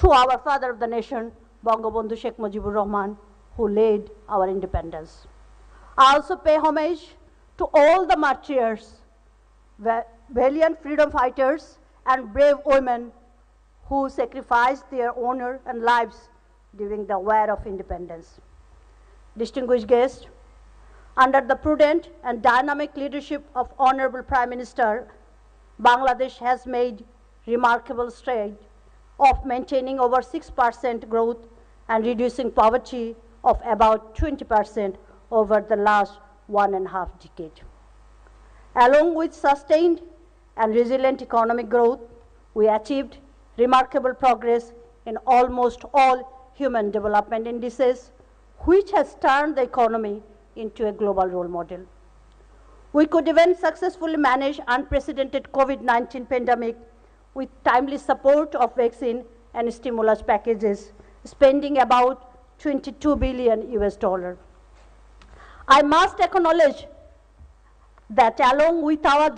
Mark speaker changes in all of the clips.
Speaker 1: to our father of the nation, Bangabandhu Sheikh Mujibur Rahman, who led our independence. I also pay homage to all the martyrs, valiant freedom fighters, and brave women who sacrificed their honor and lives during the War of Independence. Distinguished guests, under the prudent and dynamic leadership of Honorable Prime Minister, Bangladesh has made remarkable strides of maintaining over 6% growth and reducing poverty of about 20% over the last 1.5 decades. Along with sustained and resilient economic growth, we achieved remarkable progress in almost all human development indices, which has turned the economy into a global role model. We could even successfully manage unprecedented COVID-19 pandemic with timely support of vaccine and stimulus packages, spending about $22 billion US. I must acknowledge that along with our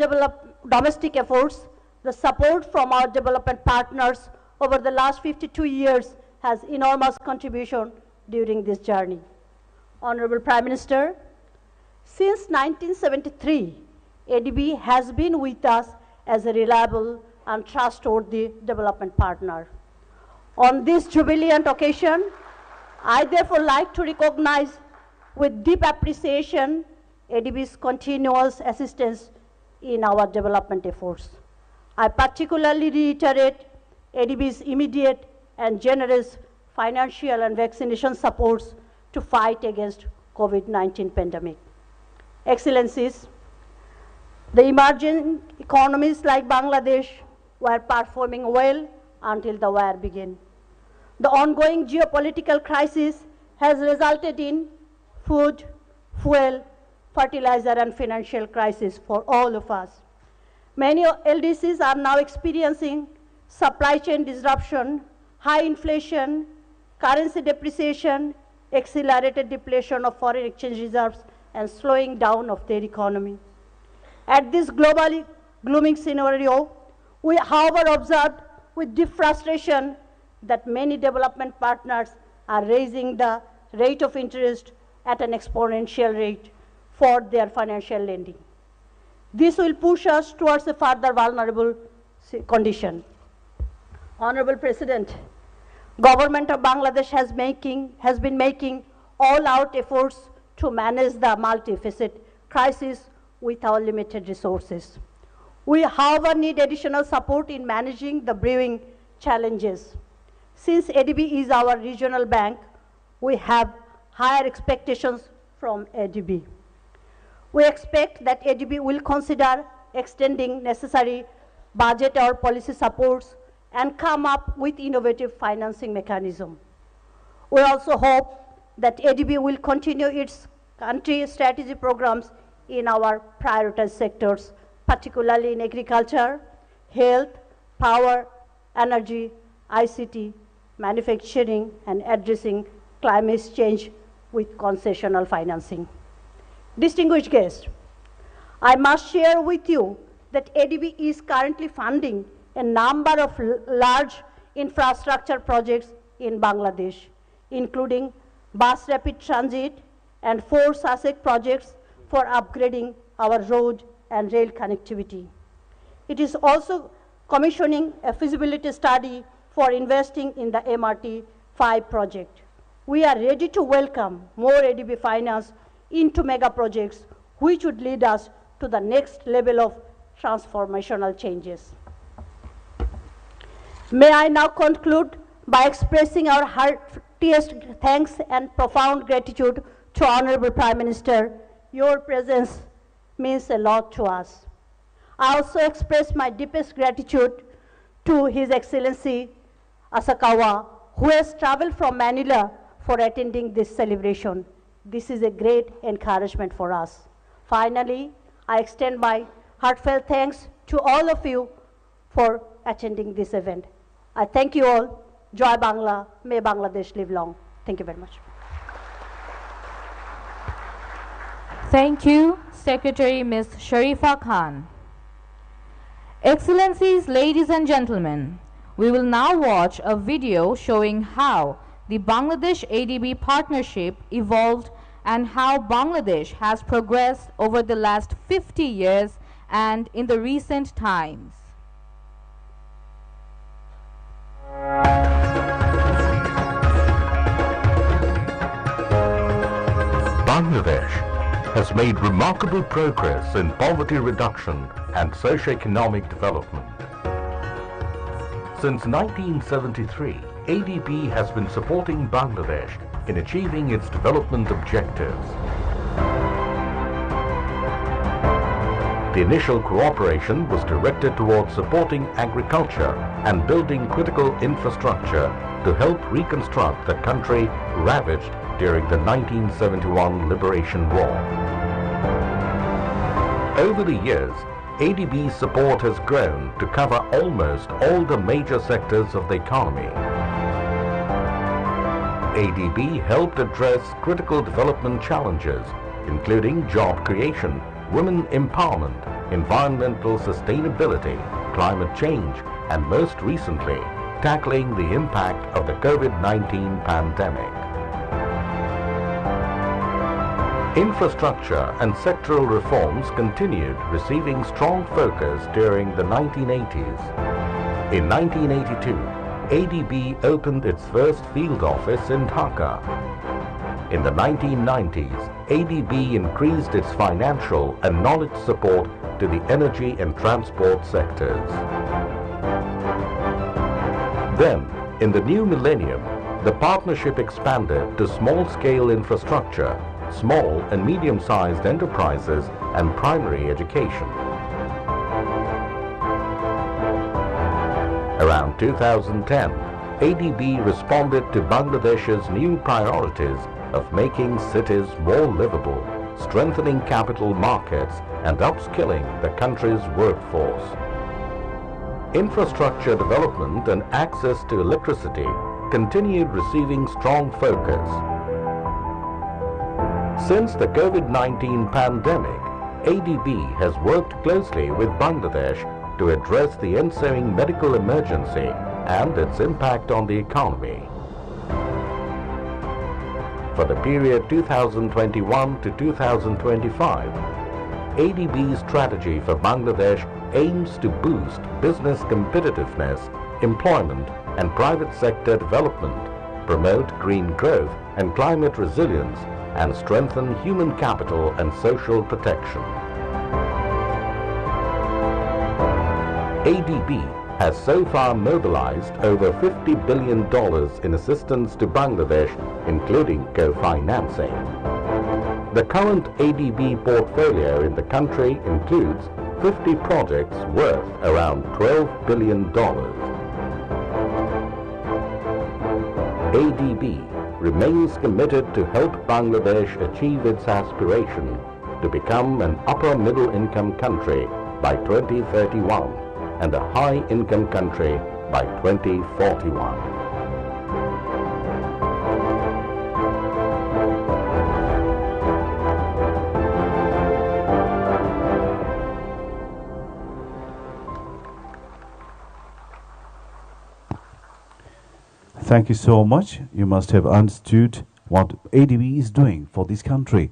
Speaker 1: domestic efforts, the support from our development partners over the last 52 years has enormous contribution during this journey. Honorable Prime Minister, since 1973, ADB has been with us as a reliable and trustworthy development partner. On this jubilant occasion, I therefore like to recognize with deep appreciation ADB's continuous assistance in our development efforts. I particularly reiterate ADB's immediate and generous financial and vaccination supports to fight against COVID-19 pandemic. Excellencies, the emerging economies like Bangladesh were performing well until the war began. The ongoing geopolitical crisis has resulted in food, fuel, fertilizer, and financial crisis for all of us. Many LDCs are now experiencing supply chain disruption, high inflation, currency depreciation, accelerated depletion of foreign exchange reserves, and slowing down of their economy. At this globally glooming scenario, we, however, observed with deep frustration that many development partners are raising the rate of interest at an exponential rate for their financial lending. This will push us towards a further vulnerable condition. Honorable President, Government of Bangladesh has been making all-out efforts to manage the multifaceted crisis with our limited resources. We, however, need additional support in managing the brewing challenges. Since ADB is our regional bank, we have higher expectations from ADB. We expect that ADB will consider extending necessary budget or policy supports and come up with innovative financing mechanism. We also hope that ADB will continue its country strategy programs in our prioritized sectors, particularly in agriculture, health, power, energy, ICT, manufacturing, and addressing climate change with concessional financing. Distinguished guests, I must share with you that ADB is currently funding a number of large infrastructure projects in Bangladesh, including bus rapid transit and 4 SASEC projects for upgrading our road and rail connectivity. It is also commissioning a feasibility study for investing in the MRT-5 project. We are ready to welcome more ADB finance into mega projects, which would lead us to the next level of transformational changes. May I now conclude by expressing our heartiest thanks and profound gratitude to Honorable Prime Minister. Your presence means a lot to us. I also express my deepest gratitude to His Excellency Asakawa, who has traveled from Manila for attending this celebration. This is a great encouragement for us. Finally, I extend my heartfelt thanks to all of you for attending this event. I thank you all. Joy Bangla. May Bangladesh live long. Thank you very much.
Speaker 2: Thank you, Secretary Ms. Sharifa Khan. Excellencies, ladies and gentlemen, We will now watch a video showing how the Bangladesh ADB partnership evolved and how Bangladesh has progressed over the last 50 years and in the recent times.
Speaker 3: Bangladesh has made remarkable progress in poverty reduction and socio-economic development. Since 1973, ADB has been supporting Bangladesh in achieving its development objectives. The initial cooperation was directed towards supporting agriculture and building critical infrastructure to help reconstruct the country ravaged during the 1971 Liberation War. Over the years, ADB's support has grown to cover almost all the major sectors of the economy. ADB helped address critical development challenges, including job creation, women empowerment, environmental sustainability, climate change, and most recently, tackling the impact of the COVID-19 pandemic. Infrastructure and sectoral reforms continued receiving strong focus during the 1980s. In 1982, ADB opened its first field office in Dhaka. In the 1990s, ADB increased its financial and knowledge support to the energy and transport sectors. Then, in the new millennium, the partnership expanded to small-scale infrastructure, small and medium-sized enterprises, and primary education. Around 2010, ADB responded to Bangladesh's new priorities of making cities more livable, strengthening capital markets, and upskilling the country's workforce. Infrastructure development and access to electricity continued receiving strong focus. Since the COVID-19 pandemic, ADB has worked closely with Bangladesh to address the ensuing medical emergency and its impact on the economy. For the period 2021 to 2025, ADB's strategy for Bangladesh aims to boost business competitiveness, employment, and private sector development, promote green growth and climate resilience, and strengthen human capital and social protection. ADB has so far mobilized over $50 billion in assistance to Bangladesh, including co-financing. The current ADB portfolio in the country includes 50 projects worth around $12 billion. ADB remains committed to help Bangladesh achieve its aspiration to become an upper middle income country by 2031 and a high income country by 2041.
Speaker 4: Thank you so much. You must have understood what ADB is doing for this country.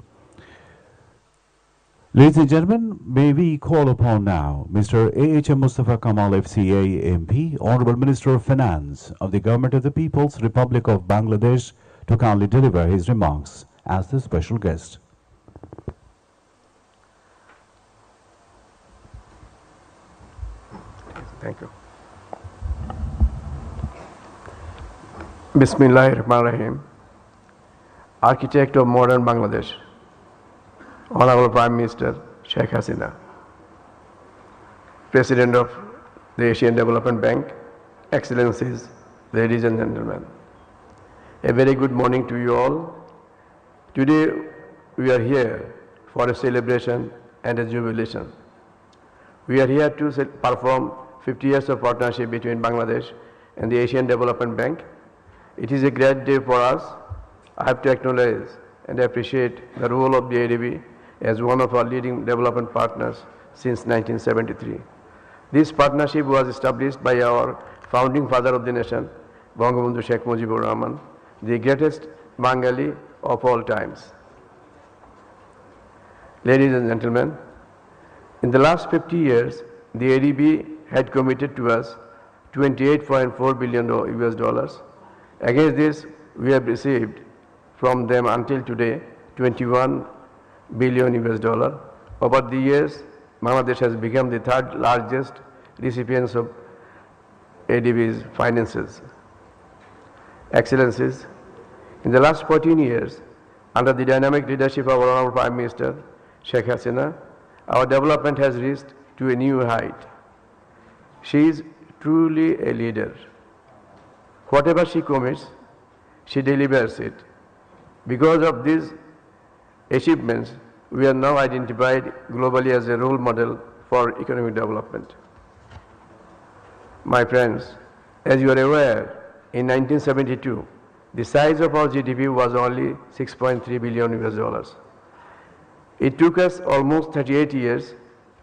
Speaker 4: Ladies and gentlemen, may we call upon now Mr. A.H.M. Mustafa Kamal FCA MP, Honorable Minister of Finance of the Government of the People's Republic of Bangladesh, to kindly deliver his remarks as the special guest.
Speaker 5: Thank you. Bismillahirrahmanirrahim. Architect of modern Bangladesh, Honorable Prime Minister Sheikh Hasina, President of the Asian Development Bank, Excellencies, ladies and gentlemen. A very good morning to you all. Today we are here for a celebration and a jubilation. We are here to perform 50 years of partnership between Bangladesh and the Asian Development Bank. It is a great day for us. I have to acknowledge and appreciate the role of the ADB as one of our leading development partners since 1973. This partnership was established by our founding father of the nation, Bangabandhu Sheikh Mujibur Rahman, the greatest Bengali of all times. Ladies and gentlemen, in the last 50 years, the ADB had committed to us $28.4 billion US dollars. Against this, we have received from them until today 21 billion US dollar. Over the years, Bangladesh has become the third largest recipient of ADB's finances. Excellencies, in the last 14 years, under the dynamic leadership of our Honorable Prime Minister, Sheikh Hasina, our development has reached to a new height. She is truly a leader. Whatever she commits, she delivers it. Because of these achievements, we are now identified globally as a role model for economic development. My friends, as you are aware, in 1972, the size of our GDP was only 6.3 billion US dollars. It took us almost 38 years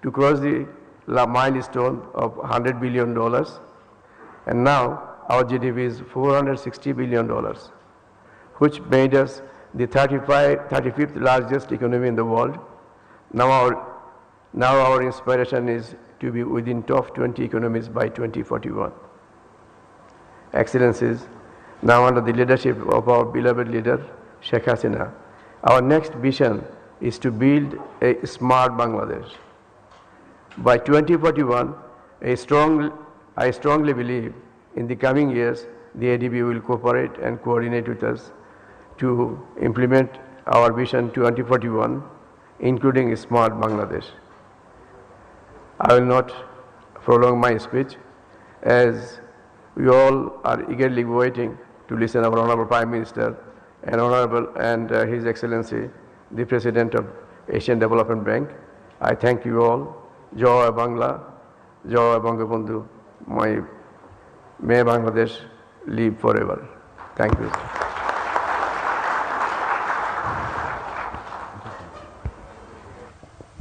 Speaker 5: to cross the milestone of $100 billion, and now our GDP is $460 billion, which made us the 35th largest economy in the world. Now our inspiration is to be within top 20 economies by 2041. Excellencies, now under the leadership of our beloved leader, Sheikh Hasina, our next vision is to build a smart Bangladesh. By 2041, I strongly believe in the coming years, the ADB will cooperate and coordinate with us to implement our vision 2041, including a smart Bangladesh. I will not prolong my speech, as we all are eagerly waiting to listen to our Honorable Prime Minister and His Excellency, the President of Asian Development Bank. I thank you all. Jai Bangla, Jai Bangabandhu. May Bangladesh live forever. Thank you.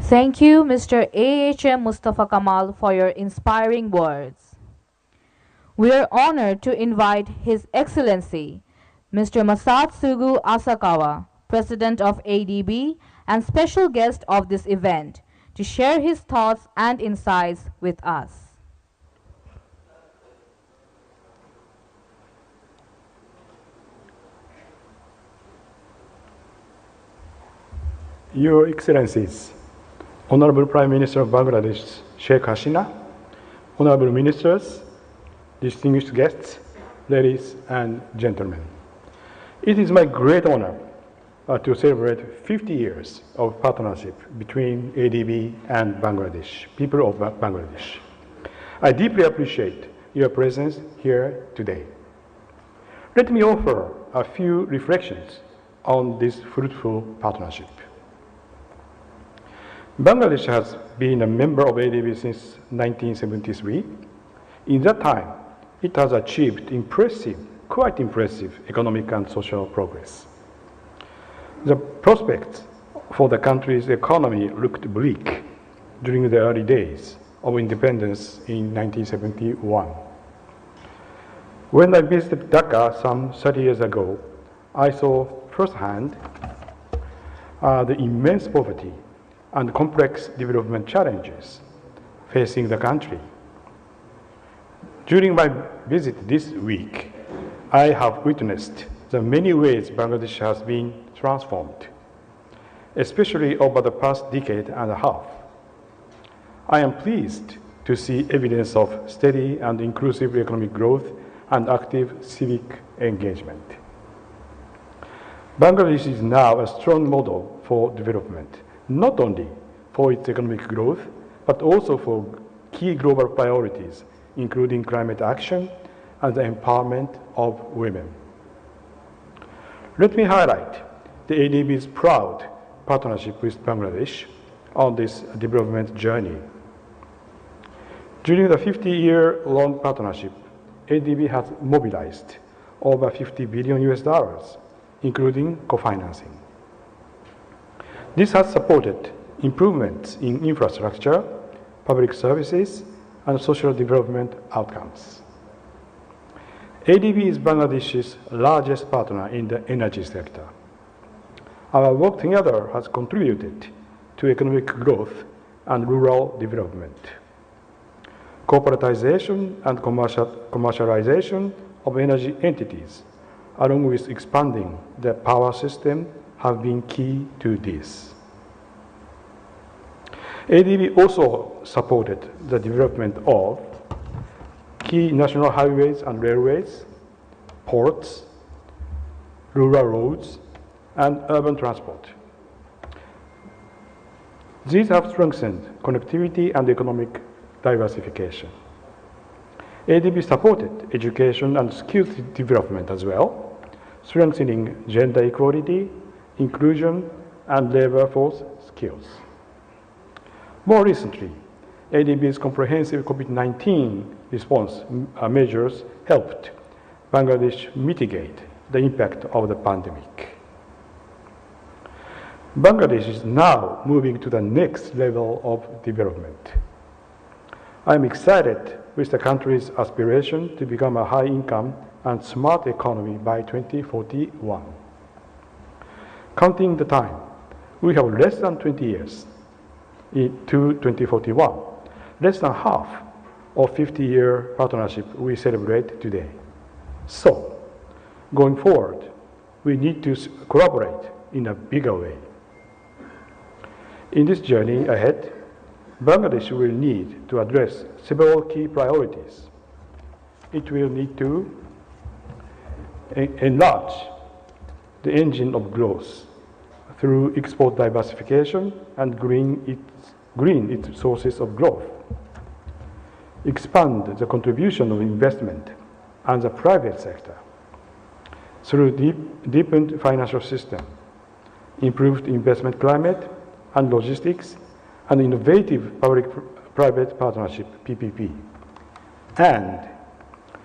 Speaker 2: Thank you, Mr. A.H.M. Mustafa Kamal, for your inspiring words. We are honored to invite His Excellency, Mr. Masatsugu Asakawa, President of ADB and special guest of this event, to share his thoughts and insights with us.
Speaker 6: Your Excellencies, Honorable Prime Minister of Bangladesh, Sheikh Hasina, Honorable Ministers, distinguished guests, ladies and gentlemen. It is my great honor to celebrate 50 years of partnership between ADB and Bangladesh, people of Bangladesh. I deeply appreciate your presence here today. Let me offer a few reflections on this fruitful partnership. Bangladesh has been a member of ADB since 1973. In that time, it has achieved quite impressive economic and social progress. The prospects for the country's economy looked bleak during the early days of independence in 1971. When I visited Dhaka some 30 years ago, I saw firsthand the immense poverty and complex development challenges facing the country. During my visit this week, I have witnessed the many ways Bangladesh has been transformed, especially over the past decade and a half. I am pleased to see evidence of steady and inclusive economic growth and active civic engagement. Bangladesh is now a strong model for development, not only for its economic growth, but also for key global priorities, including climate action and the empowerment of women. Let me highlight the ADB's proud partnership with Bangladesh on this development journey. During the 50-year-long partnership, ADB has mobilized over $50 billion US dollars, including co-financing. This has supported improvements in infrastructure, public services, and social development outcomes. ADB is Bangladesh's largest partner in the energy sector. Our work together has contributed to economic growth and rural development. Corporatization and commercialization of energy entities, along with expanding the power system, have been key to this. ADB also supported the development of key national highways and railways, ports, rural roads, and urban transport. These have strengthened connectivity and economic diversification. ADB supported education and skills development as well, strengthening gender equality, inclusion, and labor force skills. More recently, ADB's comprehensive COVID-19 response measures helped Bangladesh mitigate the impact of the pandemic. Bangladesh is now moving to the next level of development. I am excited with the country's aspiration to become a high-income and smart economy by 2041. Counting the time, we have less than 20 years to 2041, less than half of 50-year partnership we celebrate today. So, going forward, we need to collaborate in a bigger way. In this journey ahead, Bangladesh will need to address several key priorities. It will need to enlarge the engine of growth through export diversification and green its sources of growth. Expand the contribution of investment and the private sector through deepened financial system, improved investment climate and logistics, and innovative public-private partnership, PPP, and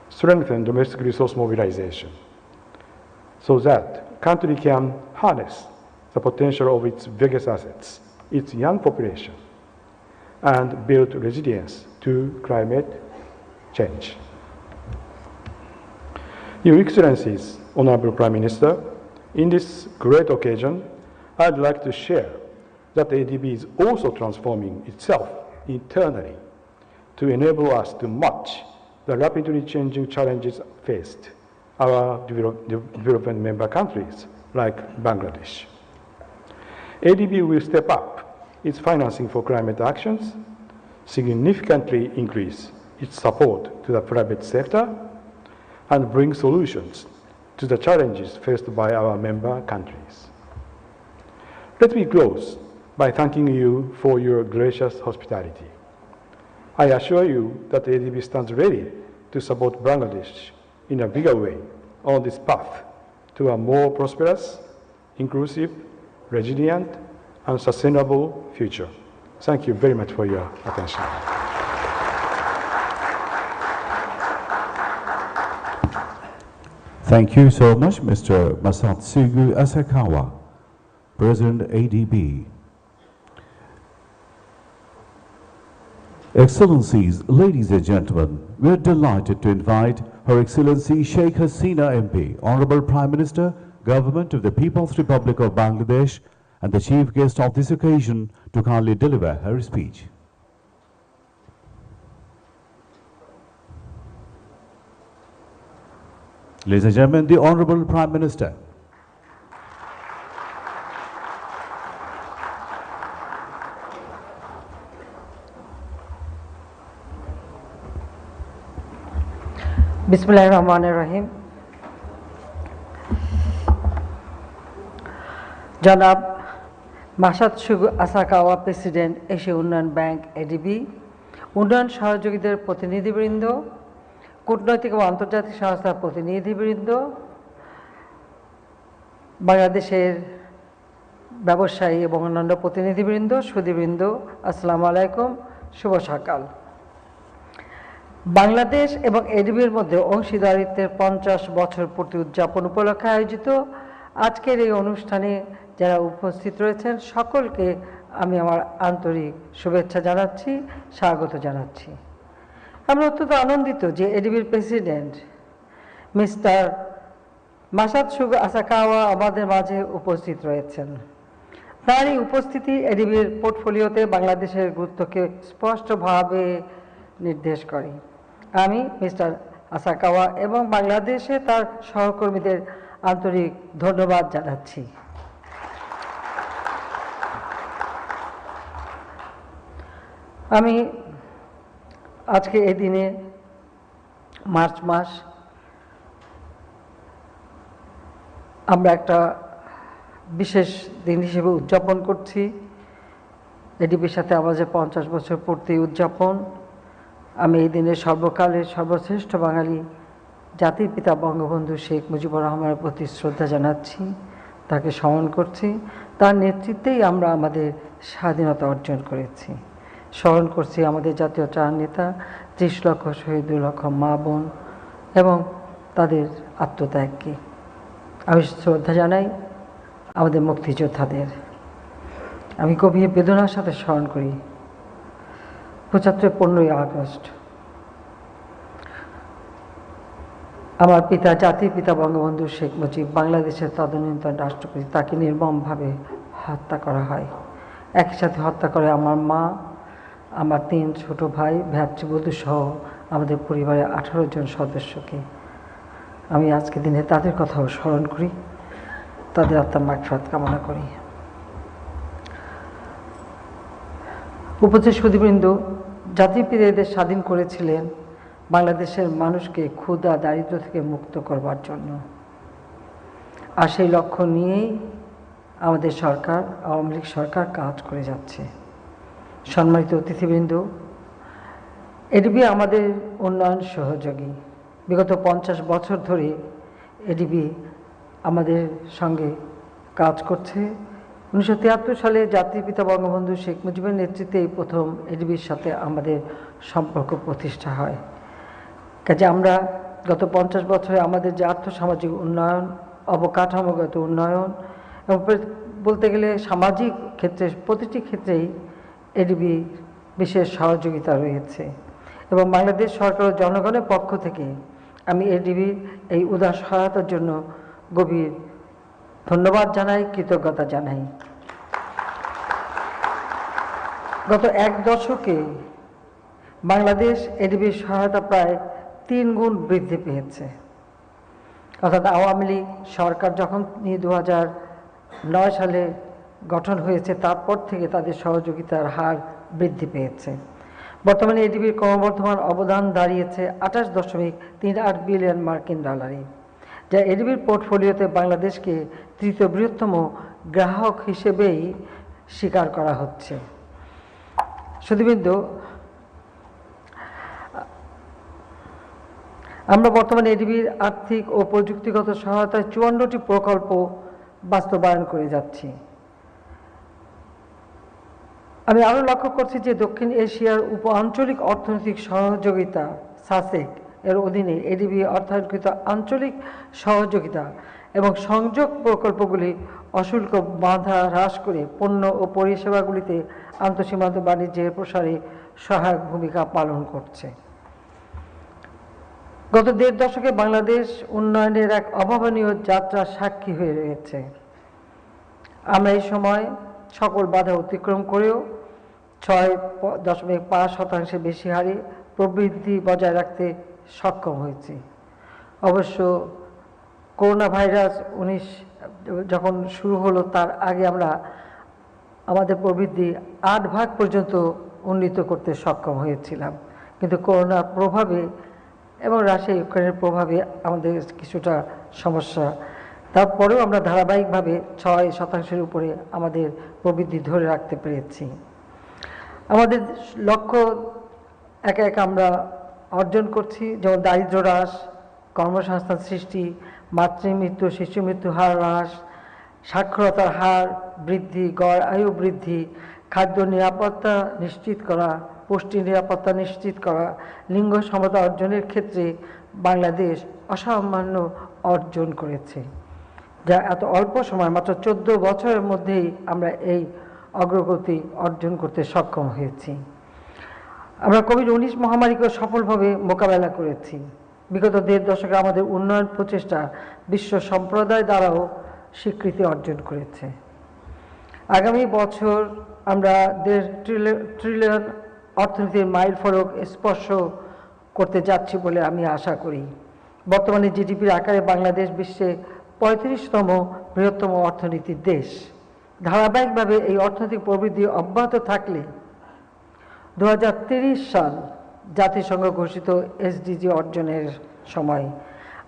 Speaker 6: strengthen domestic resource mobilization so that country can harness the potential of its biggest assets, its young population, and build resilience to climate change. Your Excellencies, Honorable Prime Minister, in this great occasion, I'd like to share that ADB is also transforming itself internally to enable us to match the rapidly changing challenges faced our development member countries like Bangladesh. ADB will step up its financing for climate actions, significantly increase its support to the private sector, and bring solutions to the challenges faced by our member countries. Let me close by thanking you for your gracious hospitality. I assure you that ADB stands ready to support Bangladesh in a bigger way on this path to a more prosperous, inclusive, resilient, and sustainable future. Thank you very much for your attention.
Speaker 4: Thank you so much, Mr. Masatsugu Asakawa, President ADB. Excellencies, ladies and gentlemen, we are delighted to invite Her Excellency Sheikh Hasina MP, Honorable Prime Minister, Government of the People's Republic of Bangladesh, and the chief guest of this occasion to kindly deliver her speech. Ladies and gentlemen, the Honorable Prime Minister.
Speaker 7: बिस्मिल्लाहिर्रहमानिर्रहीम। जनाब মাসাতসুগু আসাকাওয়া president Asia উন্নয়ন bank ADB, উন্নয়ন সহযোগীদের প্রতিনিধিবৃন্দ, কূটনৈতিক ও আন্তর্জাতিক সংস্থার প্রতিনিধিবৃন্দ, বাংলাদেশের ব্যবসায়ী এবং অন্যান্য প্রতিনিধিবৃন্দ, সুধীবৃন্দ, আসসালামু আলাইকুম, শুভ সকাল। বাংলাদেশ এবং এডিবির মধ্যে অংশীদারিত্বের 50 বছর পূর্তি উদযাপন উপলক্ষে আয়োজিত আজকের এই অনুষ্ঠানে যারা উপস্থিত রয়েছেন সকলকে আমি আমার আন্তরিক শুভেচ্ছা জানাচ্ছি, স্বাগত জানাচ্ছি। আমরা অত্যন্ত আনন্দিত যে এডিবির প্রেসিডেন্ট মিস্টার মাসাতসুগো আসাকাওয়া আমাদের মাঝে উপস্থিত রয়েছেন। তার এই উপস্থিতি এডিবির পোর্টফোলিওতে বাংলাদেশের গুরুত্বকে স্পষ্টভাবে নির্দেশ করে। আমি মিস্টার আসাকাওয়া এবং বাংলাদেশে তার সহকর্মীদের আন্তরিক ধন্যবাদ জানাচ্ছি। আমি আজকে এই দিনে মার্চ মাস আমরা একটা বিশেষ দিন হিসেবে উদযাপন করছি। এডিবির সাথে আমাদের 50 বছর পূর্তি উদযাপন। আমি এই দিনে সর্বকালের সর্বশ্রেষ্ঠ বাঙালি জাতির পিতা বঙ্গবন্ধু শেখ মুজিবুর রহমানের প্রতি শ্রদ্ধা জানাচ্ছি, তাকে স্মরণ করছি। তার নেতৃত্বেই আমরা আমাদের স্বাধীনতা অর্জন করেছি। স্মরণ করছি আমাদের জাতীয় চার নেতা, 30 লক্ষ শহীদ, 2 লক্ষ মা বোন এবং তাদের আত্মত্যাগকে। আমি শ্রদ্ধা জানাই আমাদের মুক্তিযোদ্ধাদের। আমি গভীর বেদনার সাথে স্মরণ করি 15ই আগস্ট আমার পিতা, জাতির পিতা বঙ্গবন্ধু শেখ মুজিব, বাংলাদেশের তদানীন্তন রাষ্ট্রপতি, তাকে নির্মমভাবে হত্যা করা হয়। একই সাথে হত্যা করে আমার মা, আমার 3 ছোট ভাই, ভ্রাতৃবধূ সহ আমাদের পরিবারের 18 জন সদস্যকে। আমি আজকে দিনে তাদের কথাও স্মরণ করি, তাদের আত্মার মাগফিরাত কামনা করি। উপস্থিত সুধীবৃন্দ, জাতির পিতা এদের স্বাধীন করেছিলেন বাংলাদেশের মানুষকে ক্ষুধা দারিদ্র থেকে মুক্ত করবার জন্য। আর সেই লক্ষ্য নিয়েই আমাদের সরকার, আওয়ামী লীগ সরকার কাজ করে যাচ্ছে। সম্মানিত অতিথিবৃন্দ, এডিবি আমাদের উন্নয়ন সহযোগী। বিগত 50 বছর ধরে এডিবি আমাদের সঙ্গে কাজ করছে। 1973 সালে জাতির পিতা বঙ্গবন্ধু শেখ মুজিবের নেতৃত্বে এই প্রথম এডিবির সাথে আমাদের সম্পর্ক প্রতিষ্ঠা হয়। কাজে আমরা গত 50 বছরে আমাদের যে আর্থসামাজিক উন্নয়ন, অবকাঠামোগত উন্নয়ন এবং বলতে গেলে সামাজিক ক্ষেত্রে প্রতিটি ক্ষেত্রেই এডিবি বিশেষ সহযোগিতা রয়েছে। এবং বাংলাদেশ সরকার ও জনগণের পক্ষ থেকে আমি এডিবির এই উদার সহায়তার জন্য গভীর ধন্যবাদ জানাই, কৃতজ্ঞতা জানাই। গত 1 দশকে বাংলাদেশ এডিবির সহায়তা প্রায় 3 গুণ বৃদ্ধি পেয়েছে। অর্থাৎ আওয়ামী লীগ সরকার যখন 2009 সালে গঠন হয়েছে, তারপর থেকে তাদের সহযোগিতার হার বৃদ্ধি পেয়েছে। বর্তমানে এডিবির ক্রমবর্ধমান অবদান দাঁড়িয়েছে 28.38 বিলিয়ন মার্কিন ডলারে, যা এডিবির পোর্টফোলিওতে বাংলাদেশকে 3য় বৃহত্তম গ্রাহক হিসেবেই স্বীকার করা হচ্ছে। সুধীবৃন্দ, আমরা বর্তমানে এডিবির আর্থিক ও প্রযুক্তিগত সহায়তায় 54টি প্রকল্প বাস্তবায়ন করে যাচ্ছি। আমি আরও লক্ষ্য করছি যে দক্ষিণ এশিয়ার উপ আঞ্চলিক অর্থনৈতিক সহযোগিতা সাসেক এর অধীনে এডিবি অর্থায়নকৃত আঞ্চলিক সহযোগিতা এবং সংযোগ প্রকল্পগুলি অশুল্ক বাধা হ্রাস করে পণ্য ও পরিষেবাগুলিতে আন্তঃসীমান্ত বাণিজ্যের প্রসারে সহায়ক ভূমিকা পালন করছে। গত 1.5 দশকে বাংলাদেশ উন্নয়নের এক অভাবনীয় যাত্রার সাক্ষী হয়ে রয়েছে। আমরা এই সময় সকল বাধা অতিক্রম করেও 6.5% বেশি হারে প্রবৃদ্ধি বজায় রাখতে সক্ষম হয়েছি। অবশ্য করোনা ভাইরাস 19 যখন শুরু হলো, তার আগে আমরা আমাদের প্রবৃদ্ধি 8% পর্যন্ত উন্নীত করতে সক্ষম হয়েছিলাম। কিন্তু করোনার প্রভাবে এবং রাশিয়া ইউক্রেনের প্রভাবে আমাদের কিছুটা সমস্যা, তারপরেও আমরা ধারাবাহিকভাবে 6% উপরে আমাদের প্রবৃদ্ধি ধরে রাখতে পেরেছি। আমাদের লক্ষ্য একে একে আমরা অর্জন করছি, যেমন দারিদ্র্য হ্রাস, কর্মসংস্থান সৃষ্টি, মাতৃমৃত্যু শিশু মৃত্যু হার হ্রাস, সাক্ষরতার হার বৃদ্ধি, গড় আয়ু বৃদ্ধি, খাদ্য নিরাপত্তা নিশ্চিত করা, পুষ্টি নিরাপত্তা নিশ্চিত করা, লিঙ্গ সমতা অর্জনের ক্ষেত্রে বাংলাদেশ অসামান্য অর্জন করেছে, যা এত অল্প সময় মাত্র 14 বছরের মধ্যেই আমরা এই অগ্রগতি অর্জন করতে সক্ষম হয়েছি। আমরা কোভিড-19 মহামারীকে সফলভাবে মোকাবেলা করেছি। বিগত 1.5 দশকে আমাদের উন্নয়ন প্রচেষ্টা বিশ্ব সম্প্রদায় দ্বারাও স্বীকৃতি অর্জন করেছে। আগামী বছর আমরা 1.5 ট্রিলিয়ন অর্থনীতির মাইল ফলক স্পর্শ করতে যাচ্ছি বলে আমি আশা করি। বর্তমানে জিডিপির আকারে বাংলাদেশ বিশ্বে 35তম বৃহত্তম অর্থনীতির দেশ। ধারাবাহিকভাবে এই অর্থনৈতিক প্রবৃদ্ধি অব্যাহত থাকলে 2030 সাল জাতিসংঘ ঘোষিত এসডিজি অর্জনের সময়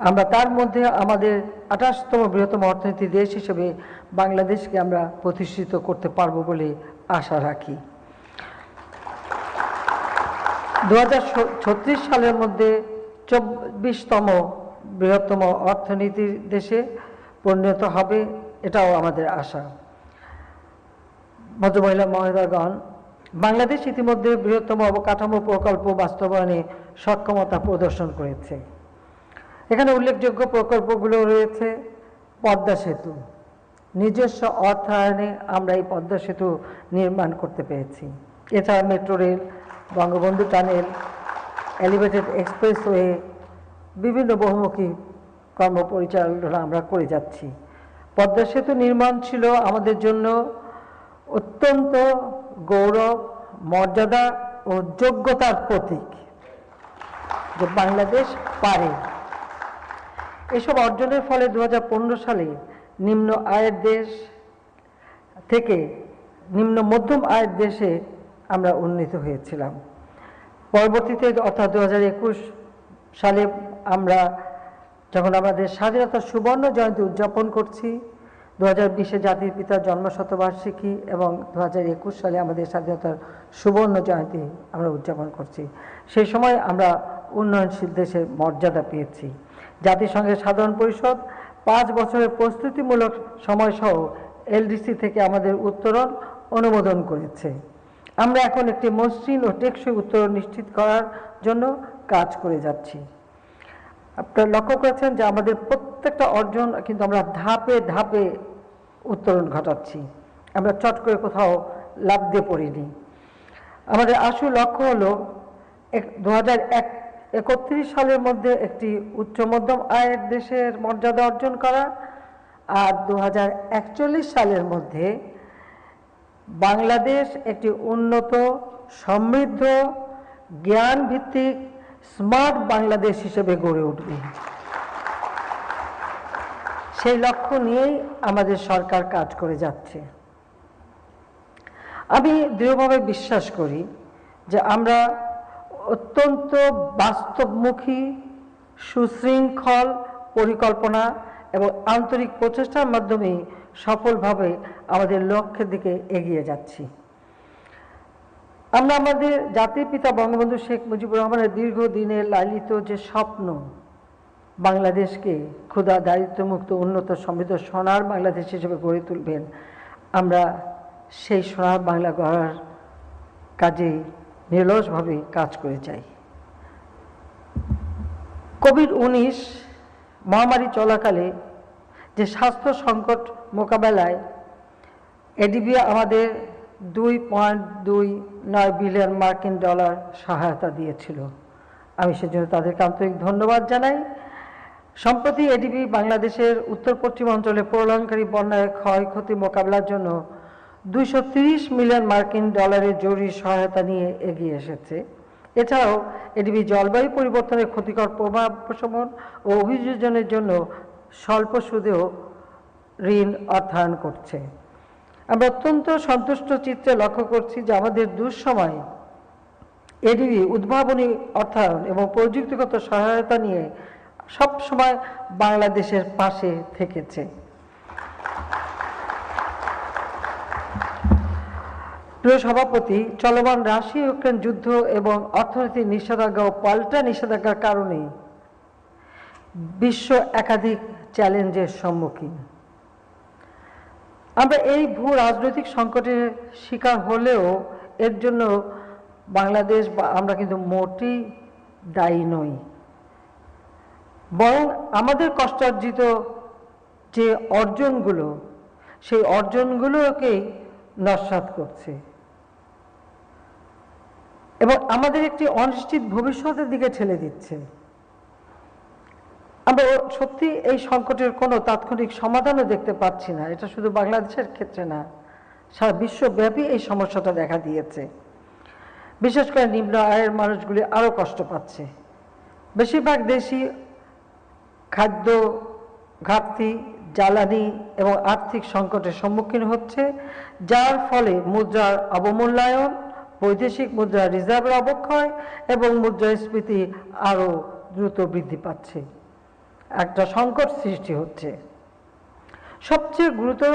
Speaker 7: আমরা তার মধ্যে আমাদের 28তম বৃহত্তম অর্থনীতির দেশ হিসেবে বাংলাদেশকে আমরা প্রতিষ্ঠিত করতে পারবো বলে আশা রাখি। 2036 সালের মধ্যে 24তম বৃহত্তম অর্থনীতির দেশে পরিণত হবে, এটাও আমাদের আশা। ভদ্রমহিলা মহোদয়গণ, বাংলাদেশ ইতিমধ্যে বৃহত্তম অবকাঠামো প্রকল্প বাস্তবায়নে সক্ষমতা প্রদর্শন করেছে। এখানে উল্লেখযোগ্য প্রকল্পগুলো রয়েছে পদ্মা সেতু। নিজস্ব অর্থায়নে আমরা এই পদ্মা সেতু নির্মাণ করতে পেরেছি। এছাড়া metro rail, Bangabandhu tunnel, elevated expressway, বিভিন্ন বহুমুখী কর্ম পরিচালনা আমরা করে যাচ্ছি। পদ্মা সেতু নির্মাণ ছিল আমাদের জন্য অত্যন্ত গৌরব, মর্যাদা ও যোগ্যতার প্রতীক যে বাংলাদেশ পারে। এসব অর্জনের ফলে 2015 সালে নিম্ন আয়ের দেশ থেকে নিম্ন মধ্যম আয়ের দেশে আমরা উন্নীত হয়েছিলাম। পরবর্তীতে অর্থাৎ 2021 সালে আমরা যখন আমাদের স্বাধীনতার সুবর্ণ জয়ন্তী উদযাপন করছি, 2020-এ জাতির পিতার জন্মশতবার্ষিকী এবং 2021 সালে আমাদের স্বাধীনতার সুবর্ণ জয়ন্তী আমরা উদযাপন করছি। সেই সময় আমরা উন্নয়নশীল দেশের মর্যাদা পেয়েছি। জাতিসংঘের সাধারণ পরিষদ 5 বছরের প্রস্তুতিমূলক সময়সহ এলডিসি থেকে আমাদের উত্তরণ অনুমোদন করেছে। আমরা এখন একটি মসৃণ ও টেকসই উত্তরণ নিশ্চিত করার জন্য কাজ করে যাচ্ছি। আপনারা লক্ষ্য করেছেন যে আমাদের প্রত্যেকটা অর্জন কিন্তু আমরা ধাপে ধাপে উত্তরণ ঘটাচ্ছি, আমরা চট করে কোথাও লাফ দিয়ে পড়িনি। আমাদের আসল লক্ষ্য হলো 2031 সালের মধ্যে একটি উচ্চ মধ্যম আয়ের দেশের মর্যাদা অর্জন করা, আর 2041 সালের মধ্যে বাংলাদেশ একটি উন্নত, সমৃদ্ধ, জ্ঞান ভিত্তিক স্মার্ট বাংলাদেশ হিসেবে গড়ে উঠবে। সেই লক্ষ্য নিয়েই আমাদের সরকার কাজ করে যাচ্ছে। আমি দৃঢ়ভাবে বিশ্বাস করি যে আমরা অত্যন্ত বাস্তবমুখী, সুশৃঙ্খল পরিকল্পনা এবং আন্তরিক প্রচেষ্টার মাধ্যমে সফলভাবে আমাদের লক্ষ্যের দিকে এগিয়ে যাচ্ছি। আমরা আমাদের জাতির পিতা বঙ্গবন্ধু শেখ মুজিবুর রহমানের দীর্ঘদিনের লালিত যে স্বপ্ন, বাংলাদেশকে ক্ষুধা দারিদ্র্যমুক্ত, উন্নত, সমৃদ্ধ সোনার বাংলাদেশ হিসেবে গড়ে তুলবেন, আমরা সেই সোনার বাংলা গড়ার কাজে নিরলসভাবে কাজ করে যাই। কোভিড-19 মহামারী চলাকালে যে স্বাস্থ্য সংকট মোকাবেলায় এডিবি আমাদের $2.29 বিলিয়ন মার্কিন ডলার সহায়তা দিয়েছিল। আমি সেজন্য তাদেরকে আন্তরিক ধন্যবাদ জানাই। সম্প্রতি এডিবি বাংলাদেশের উত্তর পশ্চিম অঞ্চলে প্রলয়ঙ্কারী বন্যার ক্ষয়ক্ষতি মোকাবেলার জন্য $230 মিলিয়ন মার্কিন ডলারের জরুরি সহায়তা নিয়ে এগিয়ে এসেছে। এছাড়াও এডিবি জলবায়ু পরিবর্তনের ক্ষতিকর প্রভাব প্রশমন ও অভিযোজনের জন্য স্বল্প সুদেও ঋণ অর্থায়ন করছে। আমরা অত্যন্ত সন্তুষ্ট চিত্রে লক্ষ্য করছি যে আমাদের দুঃসময় এডিবি উদ্ভাবনী অর্থায়ন এবং প্রযুক্তিগত সহায়তা নিয়ে সব সময় বাংলাদেশের পাশে থেকেছে। প্রিয় সভাপতি, চলমান রাশিয়া ইউক্রেন যুদ্ধ এবং অর্থনৈতিক নিষেধাজ্ঞা ও পাল্টা নিষেধাজ্ঞার কারণে বিশ্ব একাধিক চ্যালেঞ্জের সম্মুখীন। আমরা এই ভূ রাজনৈতিক সংকটের শিকার হলেও এর জন্য বাংলাদেশ বা আমরা কিন্তু মোটেই দায়ী নই, বরং আমাদের কষ্টার্জিত যে অর্জনগুলো, সেই অর্জনগুলোকেই নস্যাৎ করছে এবং আমাদের একটি অনিশ্চিত ভবিষ্যতের দিকে ঠেলে দিচ্ছে। আমরা সত্যি এই সংকটের কোনো তাৎক্ষণিক সমাধানও দেখতে পাচ্ছি না। এটা শুধু বাংলাদেশের ক্ষেত্রে না, সারা বিশ্বব্যাপী এই সমস্যাটা দেখা দিয়েছে। বিশেষ করে নিম্ন আয়ের মানুষগুলি আরও কষ্ট পাচ্ছে। বেশিরভাগ দেশই খাদ্য ঘাটতি, জ্বালানি এবং আর্থিক সংকটের সম্মুখীন হচ্ছে, যার ফলে মুদ্রার অবমূল্যায়ন, বৈদেশিক মুদ্রা রিজার্ভের অবক্ষয় এবং মুদ্রাস্ফীতি আরও দ্রুত বৃদ্ধি পাচ্ছে। একটা সংকট সৃষ্টি হচ্ছে। সবচেয়ে গুরুতর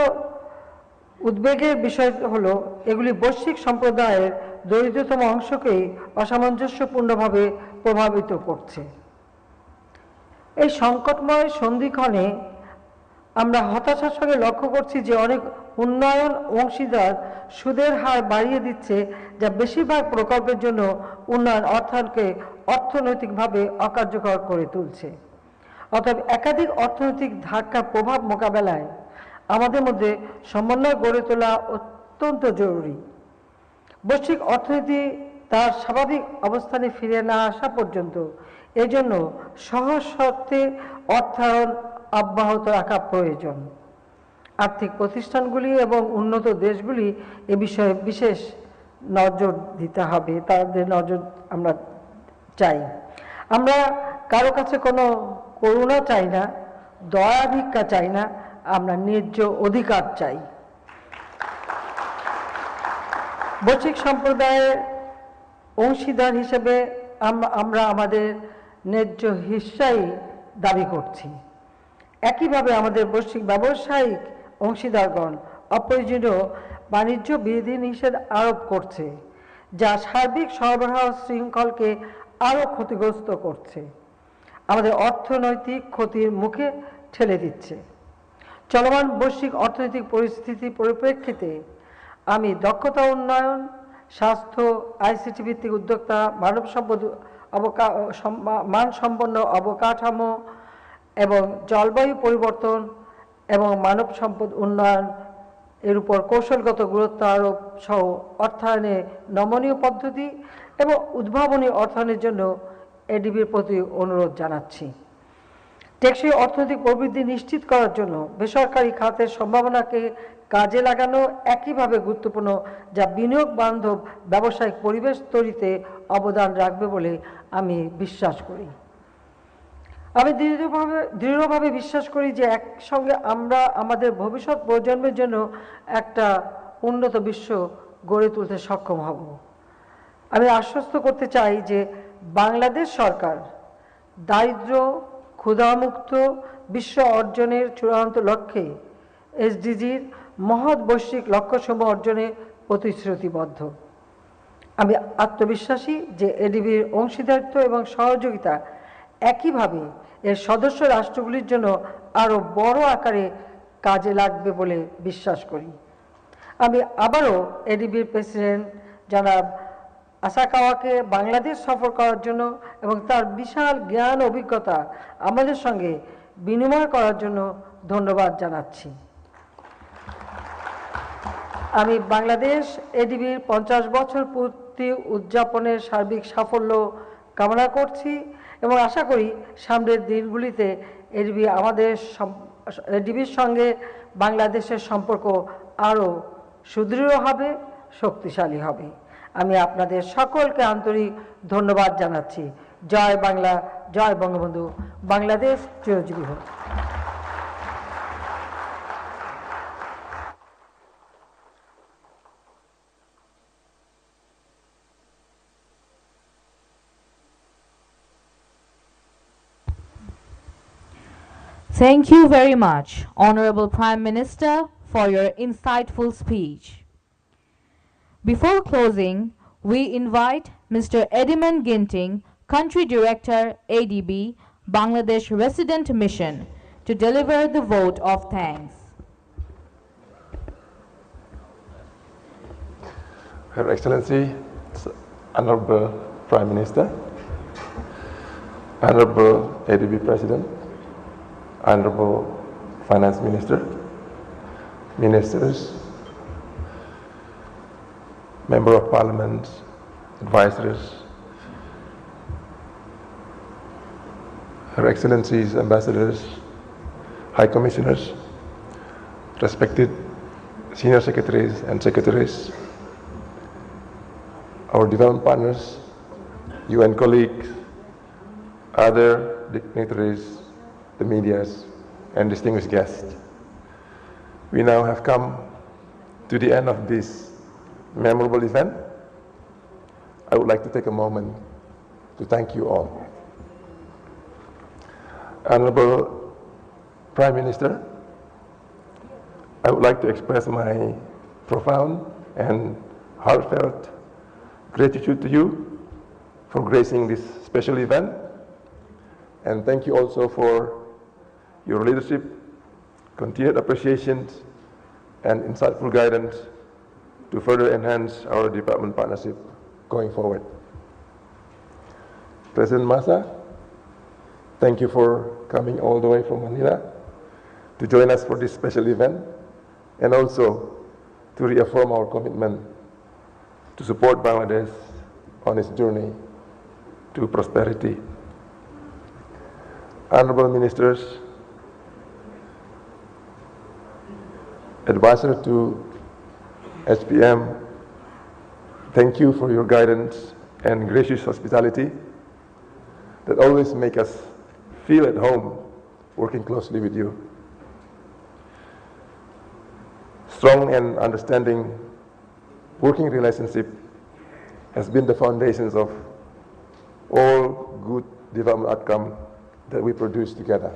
Speaker 7: উদ্বেগের বিষয় হলো এগুলি বৈশ্বিক সম্প্রদায়ের দরিদ্রতম অংশকেই অসামঞ্জস্যপূর্ণভাবে প্রভাবিত করছে। এই সংকটময় সন্ধিক্ষণে আমরা হতাশার সঙ্গে লক্ষ্য করছি যে অনেক উন্নয়ন অংশীদার সুদের হার বাড়িয়ে দিচ্ছে, যা বেশিরভাগ প্রকল্পের জন্য উন্নয়ন অর্থায়নকে অর্থনৈতিকভাবে অকার্যকর করে তুলছে। অতএব একাধিক অর্থনৈতিক ধাক্কার প্রভাব মোকাবেলায় আমাদের মধ্যে সমন্বয় গড়ে তোলা অত্যন্ত জরুরি। বৈশ্বিক অর্থনীতি তার স্বাভাবিক অবস্থানে ফিরে না আসা পর্যন্ত এজন্য সহজ শর্তে অর্থায়ন অব্যাহত রাখা প্রয়োজন। আর্থিক প্রতিষ্ঠানগুলি এবং উন্নত দেশগুলি এ বিষয়ে বিশেষ নজর দিতে হবে, তাদের নজর আমরা চাই। আমরা কারো কাছে কোনো করুণা চাই না, দয়া ভিক্ষা চাই না, আমরা ন্যায্য অধিকার চাই। বৈশ্বিক সম্প্রদায়ের অংশীদার হিসেবে আমরা আমাদের ন্যায্য হিস্সাই দাবি করছি। একইভাবে আমাদের বৈশ্বিক ব্যবসায়িক অংশীদারগণ অপ্রয়োজনীয় বাণিজ্য বিধিনিষেধ আরোপ করছে, যা সার্বিক সরবরাহ শৃঙ্খলকে আরও ক্ষতিগ্রস্ত করছে, আমাদের অর্থনৈতিক ক্ষতির মুখে ঠেলে দিচ্ছে। চলমান বৈশ্বিক অর্থনৈতিক পরিস্থিতির পরিপ্রেক্ষিতে আমি দক্ষতা উন্নয়ন, স্বাস্থ্য, আইসিটি ভিত্তিক উদ্যোক্তা, মানব সম্পদ মানসম্পন্ন অবকাঠামো এবং জলবায়ু পরিবর্তন এবং মানব সম্পদ উন্নয়ন এর উপর কৌশলগত গুরুত্ব আরোপ সহ অর্থায়নে নমনীয় পদ্ধতি এবং উদ্ভাবনী অর্থায়নের জন্য এডিবির প্রতি অনুরোধ জানাচ্ছি। টেকসই অর্থনৈতিক প্রবৃদ্ধি নিশ্চিত করার জন্য বেসরকারি খাতের সম্ভাবনাকে কাজে লাগানো একইভাবে গুরুত্বপূর্ণ, যা বিনিয়োগ বান্ধব ব্যবসায়িক পরিবেশ তৈরিতে অবদান রাখবে বলে আমি বিশ্বাস করি। আমি দৃঢ়ভাবে বিশ্বাস করি যে একসঙ্গে আমরা আমাদের ভবিষ্যৎ প্রজন্মের জন্য একটা উন্নত বিশ্ব গড়ে তুলতে সক্ষম হব। আমি আশ্বস্ত করতে চাই যে বাংলাদেশ সরকার দারিদ্র্য, ক্ষুধামুক্ত বিশ্ব অর্জনের চূড়ান্ত লক্ষ্যে এসডিজির মহৎ বৈশ্বিক লক্ষ্যসমূহ অর্জনে প্রতিশ্রুতিবদ্ধ। আমি আত্মবিশ্বাসী যে এডিবির অংশীদারিত্ব এবং সহযোগিতা একইভাবে এর সদস্য রাষ্ট্রগুলির জন্য আরও বড় আকারে কাজে লাগবে বলে বিশ্বাস করি। আমি আবারও এডিবির প্রেসিডেন্ট জনাব আসাকাওয়াকে বাংলাদেশ সফর করার জন্য এবং তার বিশাল জ্ঞান অভিজ্ঞতা আমাদের সঙ্গে বিনিময় করার জন্য ধন্যবাদ জানাচ্ছি। আমি বাংলাদেশ এডিবির 50 বছর পূর্তি উদযাপনের সার্বিক সাফল্য কামনা করছি এবং আশা করি সামনের দিনগুলিতে এডিবির সঙ্গে বাংলাদেশের সম্পর্ক আরও সুদৃঢ় হবে, শক্তিশালী হবে। আমি আপনাদের সকলকে আন্তরিক ধন্যবাদ জানাচ্ছি। জয় বাংলা, জয় বঙ্গবন্ধু, বাংলাদেশ চিরজীবী হোক।
Speaker 2: Thank you very much, Honorable Prime Minister, for your insightful speech. Before closing, we invite Mr. Ediman Ginting, Country Director, ADB, Bangladesh Resident Mission, to deliver the vote of thanks.
Speaker 8: Her Excellency, Honorable Prime Minister, Honorable ADB President, Honorable Finance Minister, Ministers, Member of Parliament, advisors, Her Excellencies, Ambassadors, High Commissioners, respected Senior Secretaries and Secretaries, our development partners, UN colleagues, other dignitaries, the medias, and distinguished guests. We now have come to the end of this memorable event. I would like to take a moment to thank you all. Honorable Prime Minister, I would like to express my profound and heartfelt gratitude to you for gracing this special event, and thank you also for your leadership, continued appreciation, and insightful guidance to further enhance our development partnership going forward. President Massa, thank you for coming all the way from Manila to join us for this special event, and also to reaffirm our commitment to support Bangladesh on its journey to prosperity. Honorable Ministers, Advisor to SPM, thank you for your guidance and gracious hospitality that always make us feel at home working closely with you. Strong and understanding working relationship has been the foundations of all good development outcome that we produce together.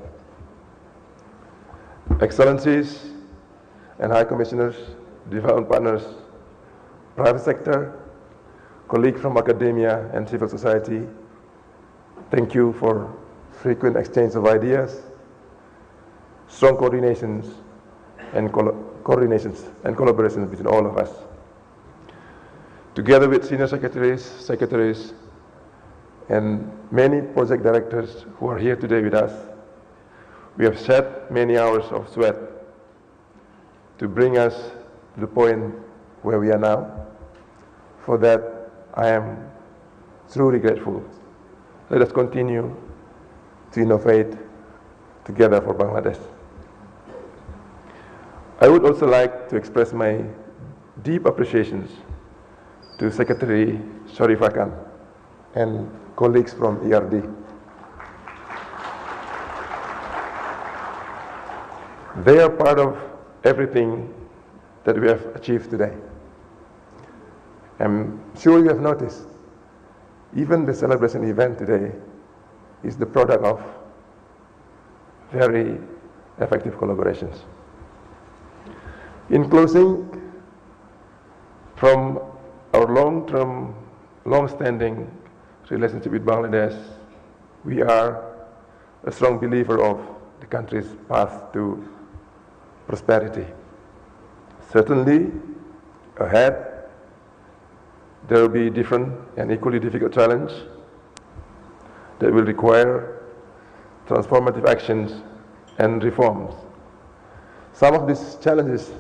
Speaker 8: Excellencies and High Commissioners, development partners, private sector, colleagues from academia and civil society, thank you for frequent exchange of ideas, strong coordinations and collaborations between all of us. Together with senior secretaries, and many project directors who are here today with us, we have shed many hours of sweat to bring us to the point where we are now. For that, I am truly grateful. Let us continue to innovate together for Bangladesh. I would also like to express my deep appreciations to Secretary Sharif Akan and colleagues from ERD. They are part of everything that we have achieved today. I'm sure you have noticed, even the celebration event today is the product of very effective collaborations. In closing, from our long-standing relationship with Bangladesh, we are a strong believer of the country's path to prosperity. Certainly, ahead, there will be different and equally difficult challenges that will require transformative actions and reforms. Some of these challenges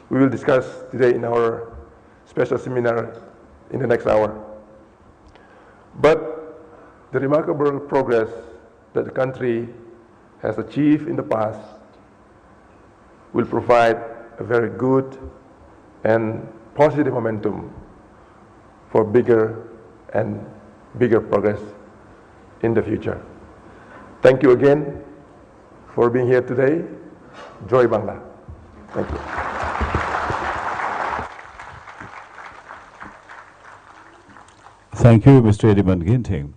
Speaker 8: we will discuss today in our special seminar in the next hour. But the remarkable progress that the country has achieved in the past will provide a very good and positive momentum for bigger and bigger progress in the future. Thank you again for being here today. Joy Bangla. Thank you.
Speaker 4: Thank you, Mr. Ediman Ginting.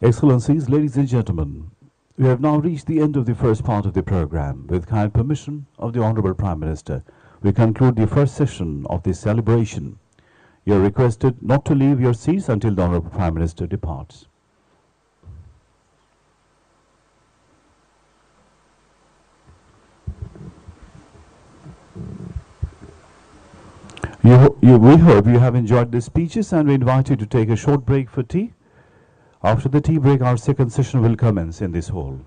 Speaker 4: Excellencies, ladies and gentlemen, we have now reached the end of the first part of the program. With kind permission of the Honorable Prime Minister, we conclude the first session of this celebration. You are requested not to leave your seats until the Honorable Prime Minister departs. We hope you have enjoyed the speeches, and we invite you to take a short break for tea. After the tea break, our second session will commence in this hall.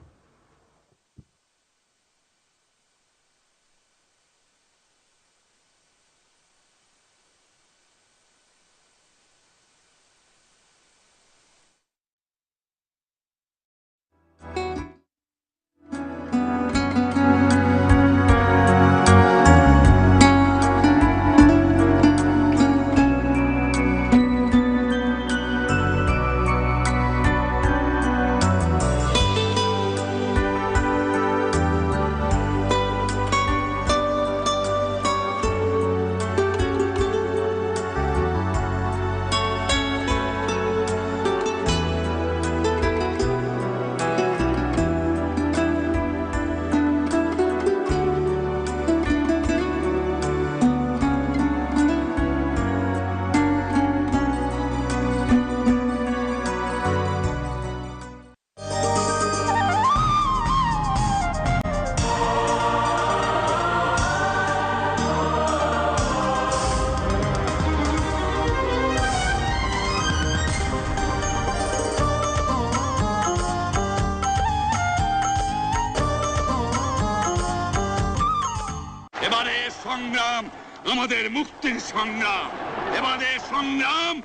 Speaker 9: এবারে সংগ্রাম আমাদের মুক্তির সংগ্রাম, এবারে সংগ্রাম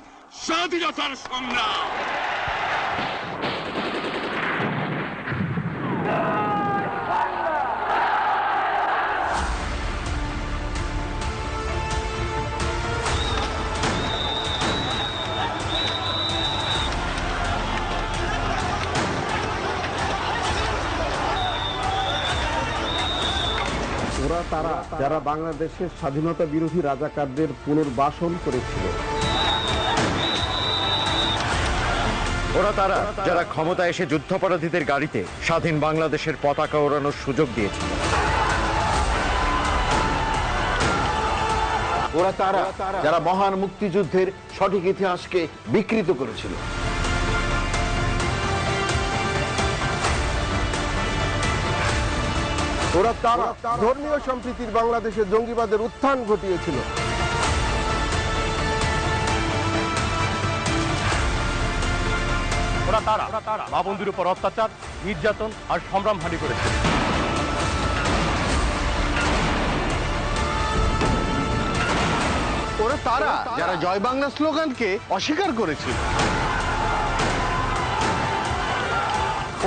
Speaker 9: স্বাধীনতার সংগ্রাম।
Speaker 10: ওরা তারা যারা বাংলাদেশের স্বাধীনতা বিরোধী রাজাকারদের পুনর্বাসন করেছিল।
Speaker 11: ওরা তারা যারা ক্ষমতায় এসে যুদ্ধাপরাধীদের গাড়িতে স্বাধীন বাংলাদেশের পতাকা ওড়ানোর সুযোগ দিয়েছিল।
Speaker 12: ওরা তারা যারা মহান মুক্তিযুদ্ধের সঠিক ইতিহাসকে বিকৃত করেছিল।
Speaker 10: ওরা তারা ধর্মীয় সম্প্রীতির বাংলাদেশে জঙ্গিবাদের উত্থান ঘটিয়েছিল।
Speaker 11: ওরা তারা মা বন্ধুর উপর অত্যাচার, নির্যাতন আর সম্ভ্রমহানি করেছে।
Speaker 12: ওরা তারা যারা জয় বাংলা স্লোগানকে অস্বীকার করেছিল।